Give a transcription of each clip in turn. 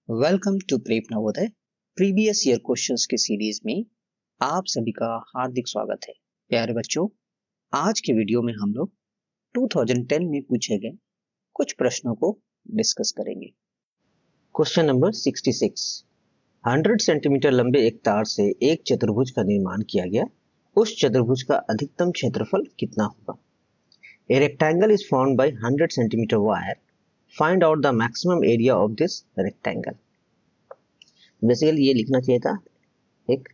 Welcome to prep Navodaya previous year questions के series में आप सभी का हार्दिक स्वागत है। प्यारे बच्चों, आज के वीडियो में हम लोग 2010 में पूछे गए कुछ प्रश्नों को डिस्कस करेंगे। Question number 66। 100 सेंटीमीटर लंबे एक तार से एक चतुर्भुज का निर्माण किया गया। उस चतुर्भुज का अधिकतम क्षेत्रफल कितना होगा? A rectangle is formed by 100 centimetre wire. Find out the maximum area of this rectangle. Basically ये लिखना चाहिए था, एक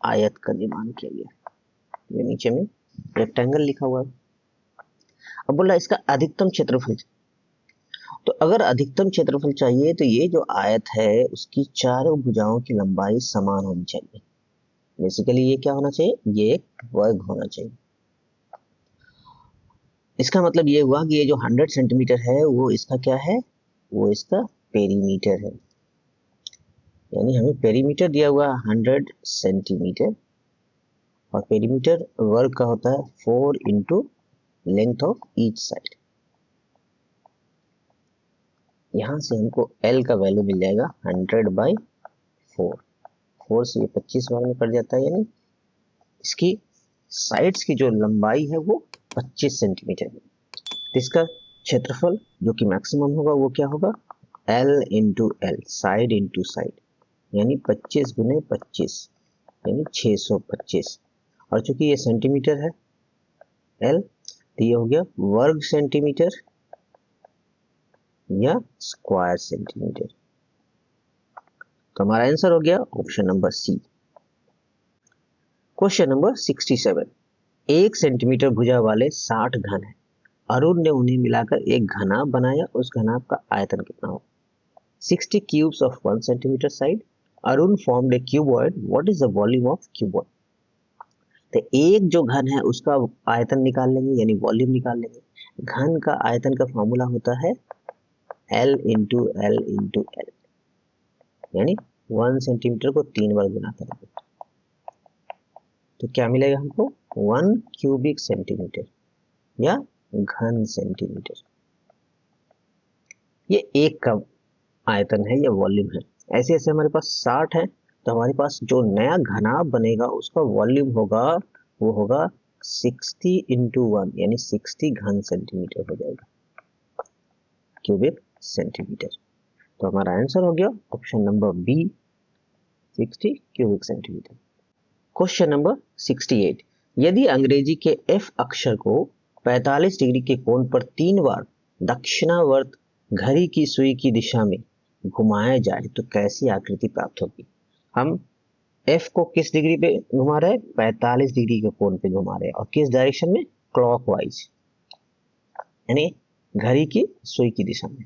आयत का निर्माण किया गया, ये नीचे में रेक्टेंगल लिखा हुआ है। अब बोला इसका अधिकतम क्षेत्रफल, तो अगर अधिकतम क्षेत्रफल चाहिए तो ये जो आयत है उसकी चारों भुजाओं की लंबाई समान होनी चाहिए। बेसिकली ये क्या होना चाहिए? ये एक वर्ग होना चाहिए। इसका मतलब ये हुआ कि ये जो 100 सेंटीमीटर है वो इसका क्या है? वो इसका पेरीमीटर है। यानी हमें पेरीमीटर दिया हुआ 100 सेंटीमीटर और पेरीमीटर वर्ग का होता है 4 into length of each side. यहां से हमको L का वैल्यू मिल जाएगा 100/4। 4 से ये 25 भाग में कट जाता है, यानी इसकी साइड्स की जो लंबाई है वो 25 सेंटीमीटर है। इसका क्षेत्रफल जो कि मैक्सिमम होगा वो क्या होगा? L into L, side into side, यानी 25 गुने 25 यानी 625। और चूंकि ये सेंटीमीटर है L, तो ये हो गया वर्ग सेंटीमीटर या स्क्वायर सेंटीमीटर। तो हमारा आंसर हो गया option number C. Question number 67। 1 centimetre भुजा वाले 60 घन है। अरुण ने उन्हें मिलाकर एक घनाभ बनाया। उस घनाभ का आयतन कितना हो? 60 cubes of 1 centimeter side. Arun formed a cuboid. What is the volume of cuboid? तो एक जो घन है उसका आयतन निकाल लेंगे, यानी वॉल्यूम निकाल लेंगे। घन का आयतन का फॉर्मूला होता है L into L into L, यानी 1 सेंटीमीटर को 3 बार गुना करेंगे तो क्या मिलेगा हमको? 1 क्यूबिक सेंटीमीटर या घन सेंटीमीटर। ये एक का आयतन है या वॉल्यूम है। ऐसे ऐसे हमारे पास 60 है, तो हमारे पास जो नया घनाभ बनेगा उसका वॉल्यूम होगा, वो होगा 60 इंटू 1, यानी 60 घन सेंटीमीटर हो जाएगा, क्यूबिक सेंटीमीटर। तो हमारा आंसर हो गया option number B, 60 cubic centimetre. Question number 68। यदि अंग्रेजी के F अक्षर को 45 डिग्री के कोण पर 3 बार दक्षिणावर्त घड़ी की सुई की दिशा में घुमाया जाए तो कैसी आकृति प्राप्त होगी? हम F को किस डिग्री पे घुमा रहे हैं? 45 डिग्री के कोण पे घुमा रहे हैं, और किस डायरेक्शन में? क्लॉकवाइज, यानी घड़ी की सुई की दिशा में।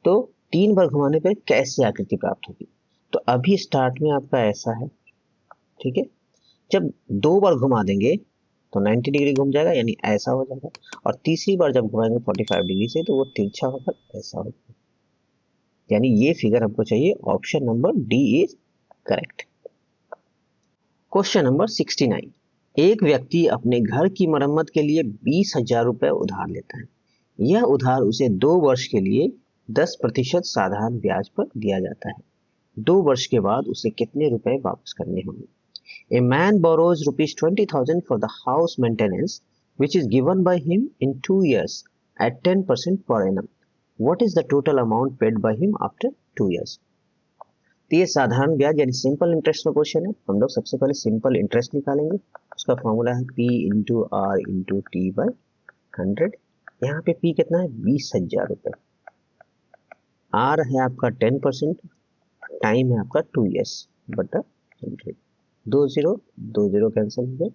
तो 3 बार घुमाने पे कैसी आकृति प्राप्त होगी? तो अभी स्टार्ट में आपका ऐसा है, ठीक है। जब 2 बार घुमा देंगे तो 90 डिग्री घूम जाएगा, यानी ऐसा हो जाएगा। और तीसरी बार जब घुमाएंगे 45 डिग्री से तो वो तिरछा होकर ऐसा होगा, यानी ये फिगर हमको चाहिए। Option number D is correct. Question number 69। एक व्यक्ति अपने घर की मरम्मत के लिए 20,000 रुपए उधार लेता है। यह उधार उसे 2 वर्ष के लिए 10% साधारण ब्याज पर दिया जाता है। 2 वर्ष के बाद उसे कितने रुपए वापस करने होंगे? A man borrows rupees 20,000 for the house maintenance, which is given by him in 2 years at 10% per annum. What is the total amount paid by him after 2 years? तो ये साधारण ब्याज यानी सिंपल इंटरेस्ट में क्वेश्चन है। हम लोग सबसे पहले सिंपल इंटरेस्ट निकालेंगे। उसका फॉर्मूला है P into R into T by 100। यहाँ पे P कितना है? 20,000 रुपए। R है आपका 10%, टाइम है आपका 2 years बटा 100। 2 कैंसिल हो गए।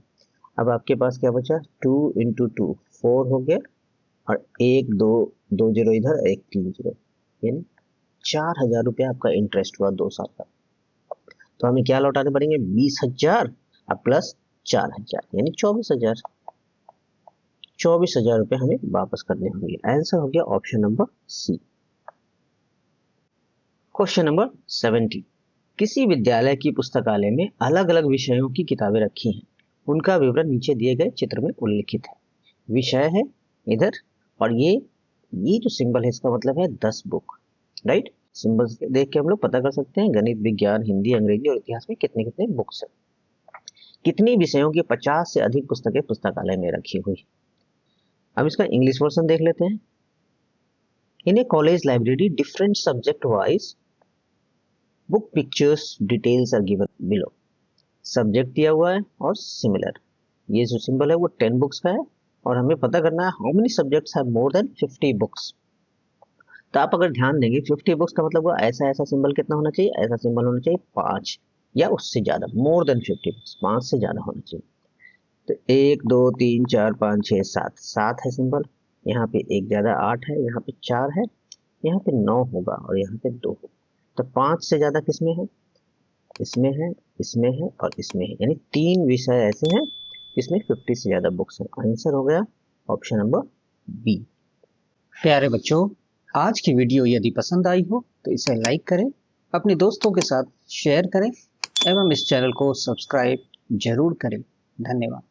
अब आपके पास क्या बचा? 2 इंटू 2 4 हो गया, और 1 2 जीरो इधर, 1 3 जीरो, यानी 4,000 रुपया आपका इंटरेस्ट हुआ 2 साल का। तो हमें क्या लौटाने पड़ेंगे? 20,000 और प्लस 4,000, यानी 24,000। 24,000 रुपये हमें वापस करने होंगे। आंसर हो गया option number C. Question number 70। किसी विद्यालय की पुस्तकालय में अलग अलग विषयों की किताबें रखी हैं। उनका विवरण नीचे दिए गए चित्र में उल्लिखित है। विषय है इधर, और ये जो सिंबल है इसका मतलब है 10 बुक, राइट। सिंबल्स देख के हम लोग पता कर सकते हैं गणित, विज्ञान, हिंदी, अंग्रेजी और इतिहास में कितने कितने बुक्स हैं। कितनी विषयों की 50 से अधिक पुस्तकें पुस्तकालय में रखी हुई। अब इसका इंग्लिश वर्जन देख लेते हैं। In a college library different subject wise book pictures details are given below. Subject दिया हुआ है और सिमिलर, ये जो सिंबल है वो 10 बुक्स का है और हमें पता करना है how many subjects have more than 50 books. तो आप अगर ध्यान देंगे 50 बुक्स का मतलब हुआ ऐसा ऐसा सिंबल कितना होना चाहिए, ऐसा सिंबल होना चाहिए 5 या उससे ज्यादा, मोर देन 50 बुक्स, 5 से ज्यादा होना चाहिए। तो 1 2 3 4 5 6 7, 7 है सिंबल, यहाँ पे एक ज्यादा 8 है, यहाँ पे 4 है, यहाँ पे 9 होगा और यहाँ पे 2 होगा। तो 5 से ज्यादा किसमें है, इसमें है, इसमें है और इसमें है, यानी 3 विषय ऐसे हैं इसमें 50 से ज्यादा बुक्स हैं। आंसर हो गया ऑप्शन नंबर बी। प्यारे बच्चों, आज की वीडियो यदि पसंद आई हो तो इसे लाइक करें, अपने दोस्तों के साथ शेयर करें एवं इस चैनल को सब्सक्राइब जरूर करें। धन्यवाद।